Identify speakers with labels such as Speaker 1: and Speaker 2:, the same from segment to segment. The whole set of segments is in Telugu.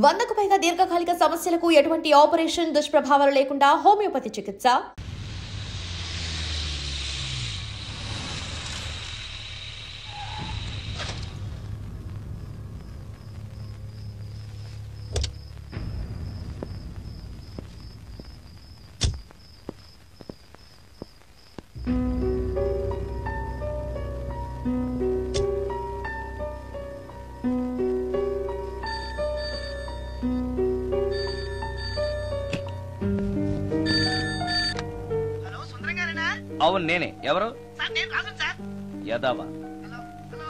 Speaker 1: 100కు పైగా దీర్ఘకాలిక సమస్యలకు ఎటువంటి ఆపరేషన్ దుష్ప్రభావాలు లేకుండా హోమియోపతి చికిత్స.
Speaker 2: అవును నేనే. ఎవరు? యదవా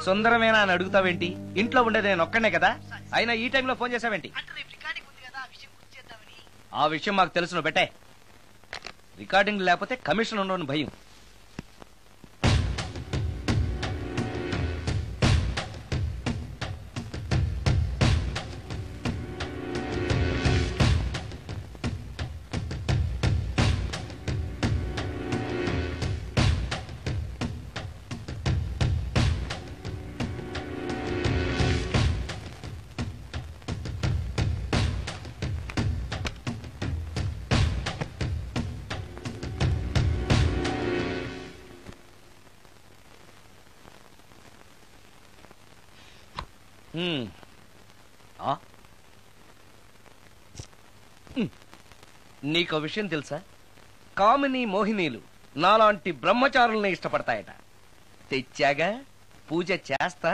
Speaker 2: సుందరమేనా అని అడుగుతావేంటి? ఇంట్లో ఉండేది నేను ఒక్కనే కదా. అయినా ఈ టైంలో ఫోన్ చేసావేంటి? ఆ విషయం మాకు తెలుసును బెట్టే. రికార్డింగ్ లేకపోతే కమిషన్ ఉండవని భయం. నీకో విషయం తెలుసా? కామిని మోహినీలు నాలాంటి బ్రహ్మచారుల్ని ఇష్టపడతాయట. తెచ్చాగా, పూజ చేస్తా,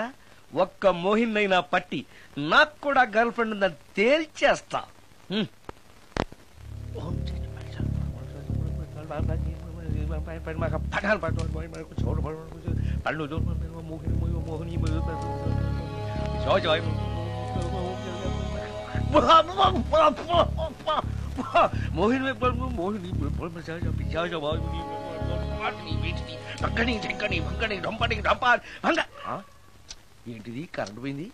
Speaker 2: ఒక్క మోహినైనా పట్టి నాకు కూడా గర్ల్ ఫ్రెండ్ ఉందని తేల్చేస్తా. ఏంటిది? కరెంట్ పోయింది.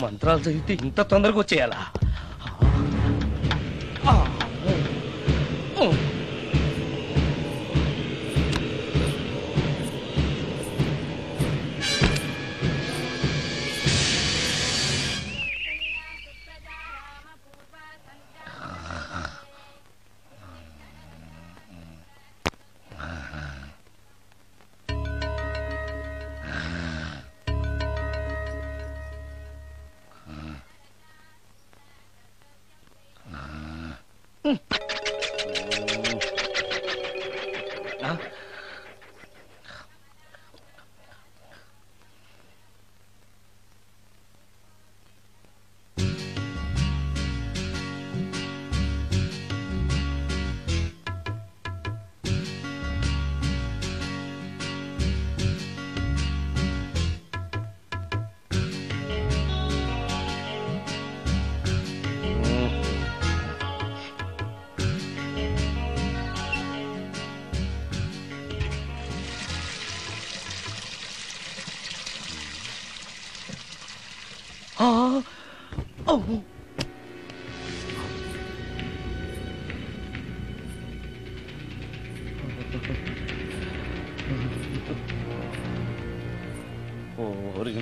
Speaker 2: మంత్రాలు చదివితే ఇంత తొందరగా వచ్చేయాలా?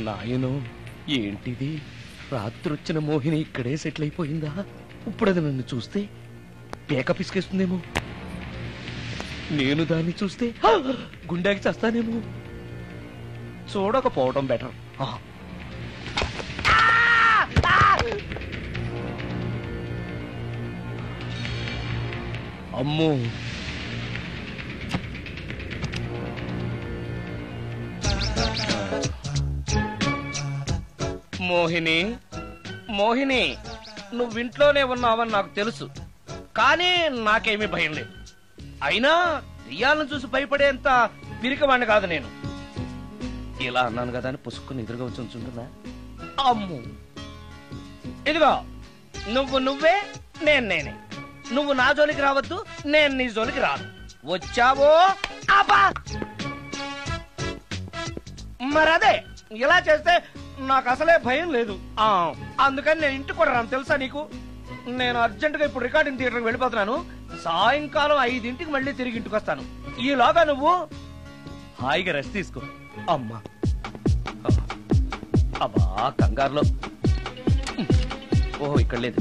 Speaker 2: నాయను, ఏంటిది? రాత్రొచ్చిన మోహిని ఇక్కడే సెటిల్ అయిపోయిందా? ఇప్పుడు అది నన్ను చూస్తే పేక పిసికేస్తుందేమో. నేను దాన్ని చూస్తే గుండెకి చేస్తానేమో. చూడకపోవడం బెటర్. అమ్మో, మోహిని మోహిని, నువ్వింట్లోనే ఉన్నావని నాకు తెలుసు, కానీ నాకేమీ భయం లేదు. అయినా రియాలను చూసి భయపడేంత పిరికవాణ్ణి కాదు నేను. ఇలా అన్నాను కదా అని పుసుక్కుని ఎదురుగా వచ్చి ఉంచుంటున్నా. అమ్ము ఇదిగో నువ్వు నువ్వే నేను నేనే. నువ్వు నా జోలికి రావద్దు, నేను నీ జోలికి రాను. వచ్చావో అబ్బా మరదే ఇలా చేస్తే నాకు అసలే భయం లేదు. అందుకని నేను ఇంటికి కూడా రాను తెలుసా నీకు. నేను అర్జెంటుగా ఇప్పుడు రికార్డింగ్ థియేటర్కి వెళ్ళిపోతున్నాను. సాయంకాలం 5ంటికి మళ్ళీ తిరిగి ఇంటికి వస్తాను. ఈలోగా నువ్వు హాయిగా రెస్ట్ తీసుకో. అమ్మా అబ్బా కంగారులో. ఓహో ఇక్కడ లేదు.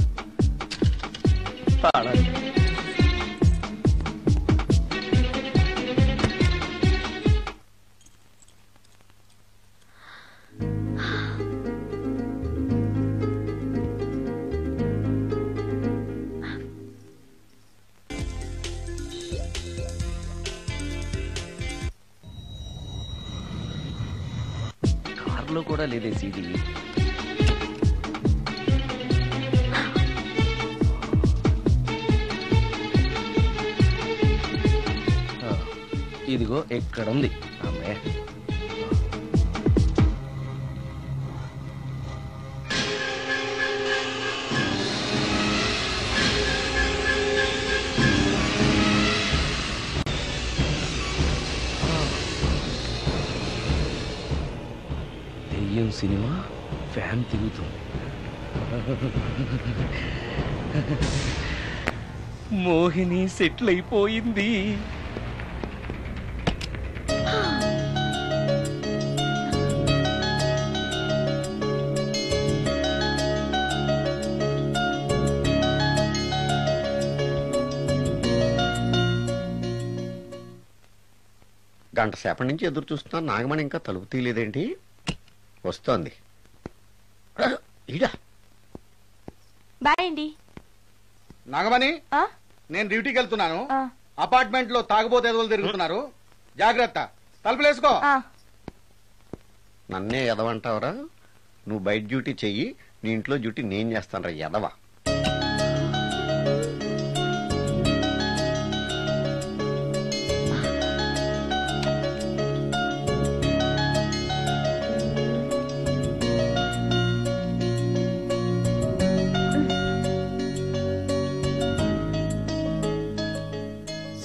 Speaker 2: కార్లో కూడా లేదే సీడీ. ఇదిగో ఎక్కడుంది. అమ్మే దెయ్యం సినిమా ఫ్యాన్ తిరుగుతుంది. మోహిని సెటిల్ అయిపోయింది.
Speaker 3: గంట సేపటి నుంచి ఎదురు చూస్తున్నా. నాగమణి ఇంకా తలుపు తీయలేదేంటి? వస్తోంది.
Speaker 4: బాయ్ అండి.
Speaker 5: నాగమణి, నేను డ్యూటీకి వెళ్తున్నాను. అపార్ట్మెంట్ లో తాగుబోతు ఎదవలు తిరుగుతున్నారు. జాగ్రత్త. తలుపులేసుకో.
Speaker 3: నన్నే ఎదవంటావరా? నువ్వు బయట డ్యూటీ చెయ్యి, నీ ఇంట్లో డ్యూటీ నేను చేస్తాను రా ఎదవా.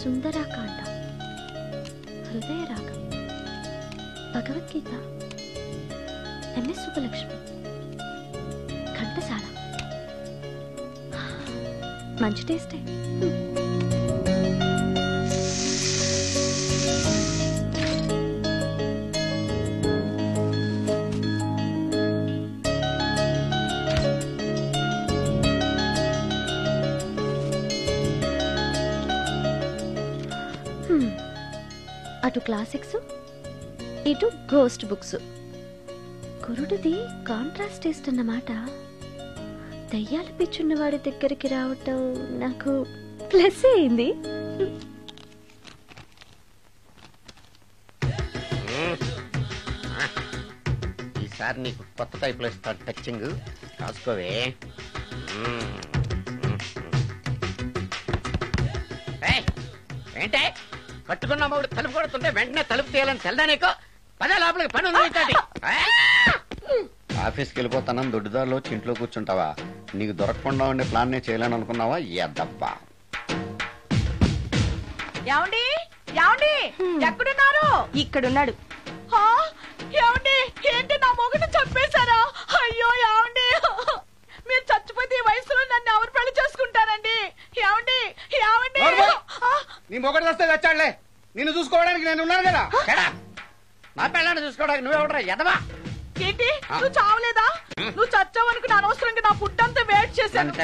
Speaker 4: సుందరాకాండ, హృదయ రాగం, భగవద్గీత, ఎంఎస్ సుబ్బలక్ష్మి, ఘంటసాల. మంచి టేస్టే. అటు క్లాసిక్స్, ఇటు గోస్ట్ బుక్స్. కురుడిది కాంట్రాస్ట్ టేస్ట్ అన్నమాట. దయ్యాలు పిచ్చున్న వాడి దగ్గరికి రావటం నాకు ప్లస్ అయింది.
Speaker 3: ఈసారి నీకు కొత్త టైప్ లో ఇస్తాను టచింగ్. రాసుకోవే. ఏంటే కట్టుకున్న మూడు తలుపు కొడుతుంటే వెంటనే తలుపు తీయాలని తెల్దా నీకు? పదే లోపలికి పని ఉంది. ఆఫీస్కి వెళ్ళిపోతానని దొడ్డిదారిలో ఇంట్లో కూర్చుంటావా? నీకు దొరకకుండా ఉండే ప్లాన్ నే చేయాలని అనుకున్నావా? ఎద్దబ్బా.
Speaker 6: ఏమండి ఏమండి ఎక్కడున్నారు?
Speaker 4: ఇక్కడున్నాడు.
Speaker 6: ఏమండి ఏంటి నా మొగుడు చంపేశారా? అయ్యో ఏమండి, మీరు చచ్చిపోతే ఈ వయసులో నన్ను ఎవరు పెళ్లి చేసుకుంటారండి? ఏమండి ఏమండి.
Speaker 5: నీ మొగడు వస్తే వచ్చాడులే. నిన్ను చూసుకోవడానికి నేను ఉన్నాను కదా.
Speaker 3: నా పిల్లని చూసుకోవడానికి నువ్వెవడరా ఎదవా?
Speaker 6: ఏంటి నువ్వు చావలేదా? నువ్వు చచ్చావనుకుని అనవసరంగా నా ఫుడ్ అంతా వేట్ చేశాను.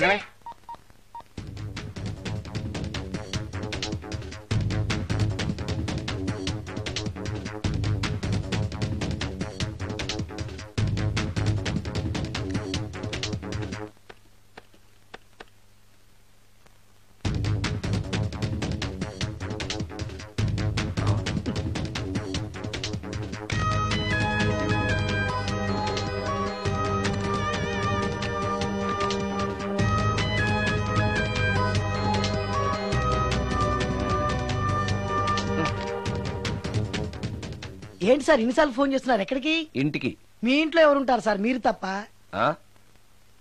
Speaker 7: ఏంటి సార్ ఇన్నిసార్లు ఫోన్ చేస్తున్నారు? ఎక్కడికి?
Speaker 2: ఇంటికి.
Speaker 7: మీ ఇంట్లో ఎవరుంటారు సార్? మీరు తప్ప.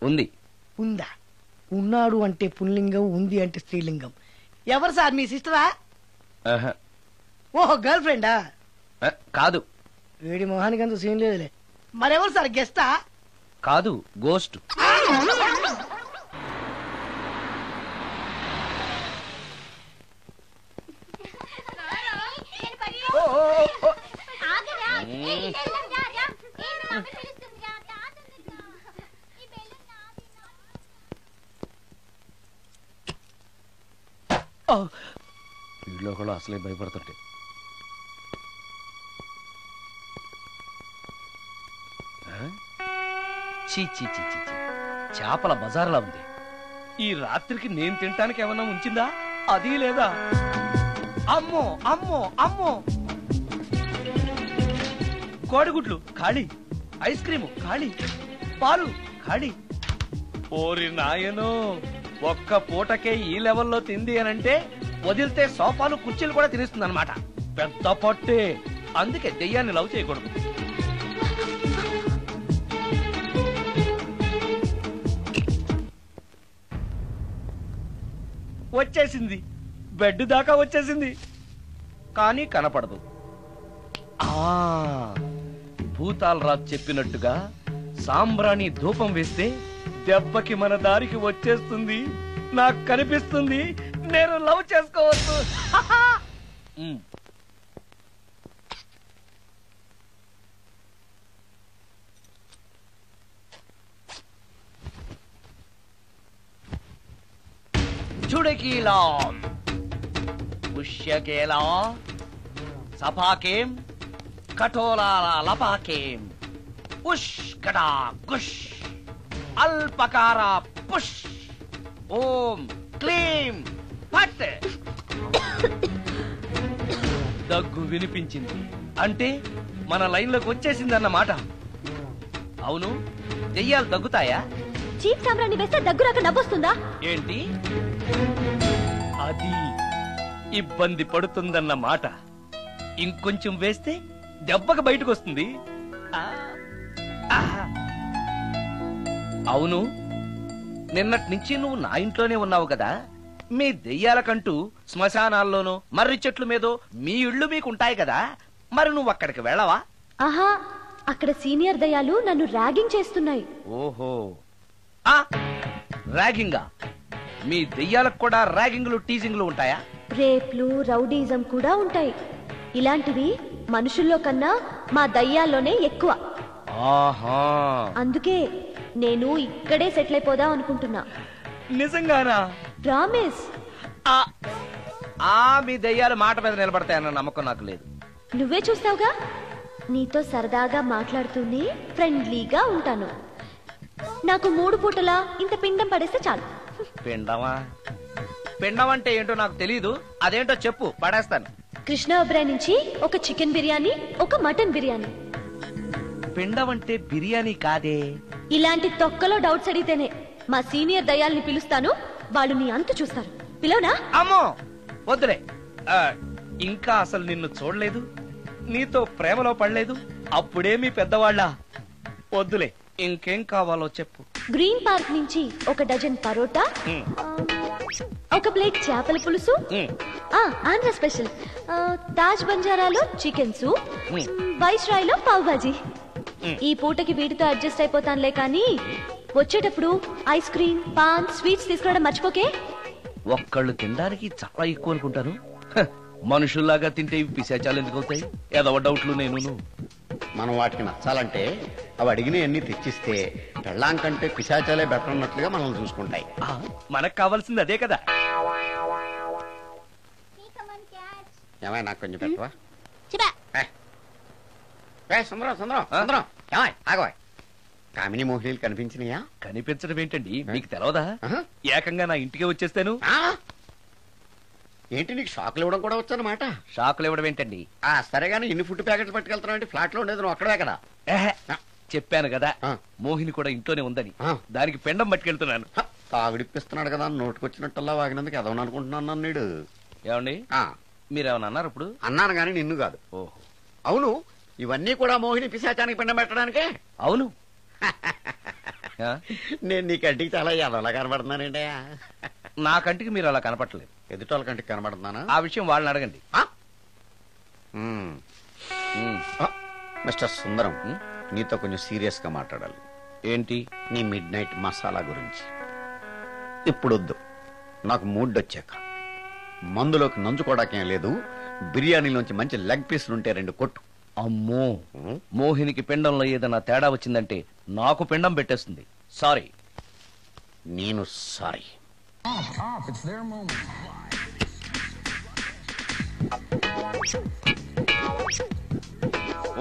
Speaker 2: ఉంది.
Speaker 6: ఉందా? ఉన్నాడు అంటే పుల్లింగం, ఉంది అంటే స్త్రీలింగం. ఎవరు సార్, మీ సిస్టరా? ఓహో, గర్ల్ ఫ్రెండా?
Speaker 2: కాదు.
Speaker 6: వేడి మొహానికి అంత సీన్ లేదులే. మరెవరు సార్, గెస్టా?
Speaker 2: కాదు, గోస్ట్. వీళ్ళు కూడా అసలే భయపడుతుంటే. చేపల బజార్లా ఉంది. ఈ రాత్రికి నేను తినటానికి ఏమన్నా ఉంచిందా? అది లేదా? అమ్మో అమ్మో అమ్మో! కోడిగుడ్లు ఖాళీ, ఐస్ క్రీము ఖాళీ, పాలు ఖాళీ. ఓరి నాయనో, ఒక్క పూటకే ఈ లెవెల్లో తింది అనంటే వదిలితే సోఫాలు కుర్చీలు కూడా తినేస్తుంది అనమాట. పెద్ద పట్టే. అందుకే దెయ్యాన్ని లవ్ చేయకూడదు. వచ్చేసింది, బెడ్ దాకా వచ్చేసింది, కానీ కనపడదు. భూతాలరాజు చెప్పినట్టుగా సాంబ్రాణి ధూపం వేస్తే దెబ్బకి మన దారికి వచ్చేస్తుంది. నాకు కనిపిస్తుంది, నేను లవ్ చేసుకోవచ్చు. చుడకీలా పుష్యకేలా సపాకేం కఠోలాల లపాకేం ఉష్ కటా కుష్ అల్పకార పుష్ ఓం క్లీం ఫట్. దగ్గు వినిపించింది అంటే మన లైన్లోకి వచ్చేసిందన్నమాట. అవును, దెయ్యాలు దగ్గుతాయా?
Speaker 4: చీప్ సాంబ్రాణి వేస్తే దగ్గు రాక నవ్వొస్తుందా?
Speaker 2: ఏంటి అది? ఇబ్బంది పడుతుందన్న మాట. ఇంకొంచెం వేస్తే దెబ్బకి బయటకు వస్తుంది. అవును, నిన్నటి నుంచి నువ్వు నా ఇంట్లోనే ఉన్నావు కదా. మీ దెయ్యాలకంటూ శ్మశానాల్లోనూ మర్రి చెట్ల మీదో మీ ఇళ్ళు మీకుంటాయి కదా, మరి నువ్వు అక్కడికి వెళ్ళవా?
Speaker 4: ఆహా, అక్కడ సీనియర్ దయ్యాలు నన్ను ర్యాగింగ్ చేస్తున్నాయి.
Speaker 2: ఓహో, ర్యాగింగా? మీ దెయ్యాలకు కూడా ర్యాగింగ్లు టీజింగ్లు ఉంటాయా?
Speaker 4: రేప్లు, రౌడీజం కూడా ఉంటాయి. ఇలాంటివి మనుషుల్లో కన్నా మా దయ్యాల్లోనే ఎక్కువ.
Speaker 2: ఆహా,
Speaker 4: అందుకే నేను ఇక్కడే సెటిల్ అయిపోదాం అనుకుంటున్నా.
Speaker 2: నిజంగానా?
Speaker 4: ప్రామిస్.
Speaker 2: మీ దయ్యాలు మాట మీద నిలబడతాయన్న నమ్మకం నాకు లేదు.
Speaker 4: నువ్వే చూస్తావుగా, నీతో సరదాగా మాట్లాడుతూనే ఫ్రెండ్లీగా ఉంటాను. నాకు 3 పూటలా ఇంత పిండం పడేస్తే చాలు.
Speaker 2: పిండమా? పిండం అంటే ఏంటో నాకు తెలీదు. అదేంటో చెప్పు, పడేస్తాను.
Speaker 4: కృష్ణ ఒబ్రాయ్ నుంచి ఒక చికెన్ బిర్యానీ, ఒక మటన్ బిర్యానీ.
Speaker 2: పిండం అంటే బిర్యానీ కాదే.
Speaker 4: ఇలాంటి తొక్కలో డౌట్స్ అడిగితేనే మా సీనియర్ దయ్యాల్ని పిలుస్తాను. వాళ్ళు నీ అంతు చూస్తారు. పిలవనా?
Speaker 2: అమ్మో వద్దులే. ఇంకా అసలు నిన్ను చూడలేదు, నీతో ప్రేమలో పడలేదు. అప్పుడే మీ పెద్దవాళ్ళ. వద్దులే, ఇంకేం కావాలో చెప్పు.
Speaker 4: గ్రీన్ పార్క్ నుంచి ఒక డజన్ పరోటా, ఒక ప్లేట్ చేపల పులుసు, ఆంధ్ర స్పెషల్ తాజ్ బంజారాలో చికెన్ సూప్, వైస్ రాయ్లో పావ్ బాజీ. ఈ పూటకి వీటితో అడ్జస్ట్ అయిపోతానులే, కానీ వచ్చేటప్పుడు ఐస్ క్రీమ్, పాన్, స్వీట్స్ తీసుకురావడం మర్చిపోకే.
Speaker 2: ఒక్కళ్ళు తినడానికి చాలా ఎక్కువ అనుకుంటాను. మనుషుల్లాగా తింటే ఇవి పిశాచాలు ఎందుకు అవుతాయి? ఏదో డౌట్లు. నేను
Speaker 3: మనం వాటికి నచ్చాలంటే అవి అడిగినవన్నీ తెచ్చిస్తే పెళ్ళాం కంటే పిశాచాలే బెటర్ అన్నట్లుగా మనల్ని చూసుకుంటాయి.
Speaker 2: మనకు కావాల్సింది అదే కదా.
Speaker 3: ఏమైనా నాకు కొంచెం పెట్టవా? సుందరం సుందరం సుందరం, ఆగవా? కామిని మోహినీలు కనిపించినాయా?
Speaker 2: కనిపించడం ఏంటండి, మీకు తెలవదా? ఏకంగా నా ఇంటికి వచ్చేస్తాను.
Speaker 3: ఏంటి, నీకు షాకులు ఇవ్వడం కూడా వచ్చానమాట?
Speaker 2: షాకులు ఇవ్వడం ఏంటండి?
Speaker 3: సరే గానీ ఇన్ని ఫుడ్ ప్యాకెట్లు పట్టుకెళ్తున్నావు అంటే ఫ్లాట్ లో ఉండేది నువ్వు అక్కడే కదా.
Speaker 2: చెప్పాను కదా, మోహిని కూడా ఇంట్లోనే ఉందని. దానికి పెండం పట్టుకెళ్తున్నాను.
Speaker 3: తాగుడిప్పిస్తున్నాడు కదా, నోటుకొచ్చినట్టల్లా వాగినందుకు ఎదవని అనుకుంటున్నాను నీడు.
Speaker 2: ఏమండి, మీరేమన్నా అన్నారు ఇప్పుడు?
Speaker 3: అన్నాను గాని నిన్ను కాదు.
Speaker 2: ఓహో,
Speaker 3: అవును, ఇవన్నీ కూడా మోహిని పిశాచానికి పిండం పెట్టడానికే?
Speaker 2: అవును. ఆ?
Speaker 3: నేను నీ కంటికి చాలా ఎదవలా కనబడుతున్నానండి.
Speaker 2: నా కంటికి మీరు అలా కనపట్టలేదు.
Speaker 3: ఎదుటోళ్ళ కంటికి కనబడుతున్నానా?
Speaker 2: ఆ విషయం వాళ్ళని అడగండి.
Speaker 3: మ్మ్.
Speaker 2: ఉమ్.
Speaker 3: మిస్టర్ సుందరం, నీతో కొంచెం సీరియస్ గా మాట్లాడాలి.
Speaker 2: ఏంటి?
Speaker 3: నీ మిడ్ నైట్ మసాలా గురించి. ఇప్పుడు వద్దు, నాకు మూడ్ వచ్చాక. మందులోకి నంచుకోవడాకేం లేదు, బిర్యానీలోంచి మంచి లెగ్ పీసులు ఉంటే 2 కొట్టు.
Speaker 2: అమ్మో, మోహినికి పిండంలో ఏదైనా తేడా వచ్చిందంటే నాకు పిండం పెట్టేస్తుంది. సారీ.
Speaker 3: నేను సారీ.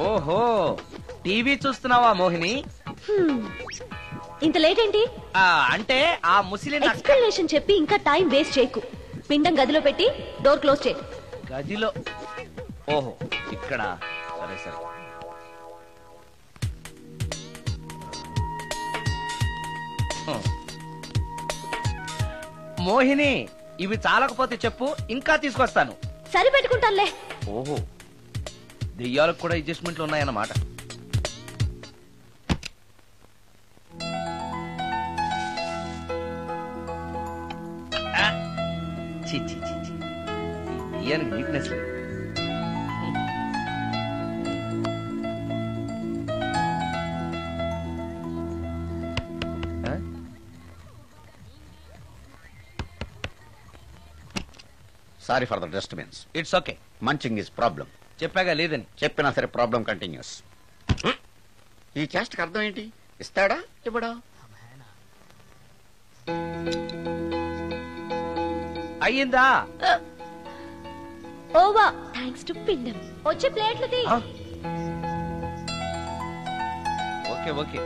Speaker 2: ఓహో, టీవీ చూస్తున్నావా మోహిని?
Speaker 4: ఇంత లేట్ ఏంటి?
Speaker 2: అంటే ఆ ముసిలిన
Speaker 4: ఎక్స్ప్లెనేషన్ చెప్పి ఇంకా టైం వేస్ట్ చేయకు. పిండం గదిలో పెట్టి డోర్ క్లోజ్ చేయి.
Speaker 2: గదిలో? ఓహో, ఇక్కడ. సరే సరే. మోహిని, ఇవి చాలకపోతే చెప్పు, ఇంకా తీసుకొస్తాను.
Speaker 4: సరి పెట్టుకుంటానులే.
Speaker 2: ఓహో, దెయ్యాలకు కూడా అడ్జస్ట్మెంట్లు ఉన్నాయన్నమాట. ఛీ, ఛీ, ఛీ, ఛీ. ఈ దెయ్యానికి నీట్నెస్ లేదు.
Speaker 3: Sorry for the disturbance.
Speaker 2: It's okay.
Speaker 3: Munching is problem.
Speaker 2: చెప్పాగా లేదని.
Speaker 3: చెప్పినా సరే ప్రాబ్లం కంటిన్యూస్. ఈ చేష్టకి అర్థం ఏంటి? ఇస్తాడా ఇవ్వడా?
Speaker 2: అయ్యిందా?
Speaker 4: ఓవా, థ్యాంక్స్ టు పిండం. వచ్చే ప్లేట్లు తీ.
Speaker 2: Okay okay.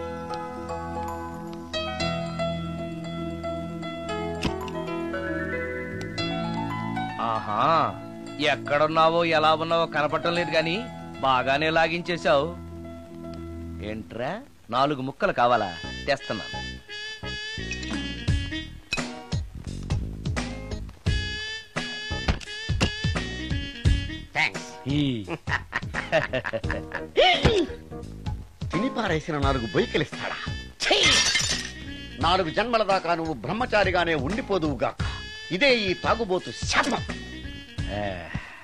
Speaker 2: ఆహా, ఎక్కడున్నావో ఎలా ఉన్నావో కనపడటం లేదు గాని బాగానే లాగించేశావు. ఏంట్రా, 4 ముక్కలు కావాలా? తెస్తున్నాను.
Speaker 3: థ్యాంక్స్.
Speaker 2: ఈ.
Speaker 3: తిని పారేసిన 4 బొయ్యకిలిస్తాడా? 4 జన్మల దాకా నువ్వు బ్రహ్మచారిగానే ఉండిపోదువుగాక. ఇదే ఈ తాగుబోతు శాపం.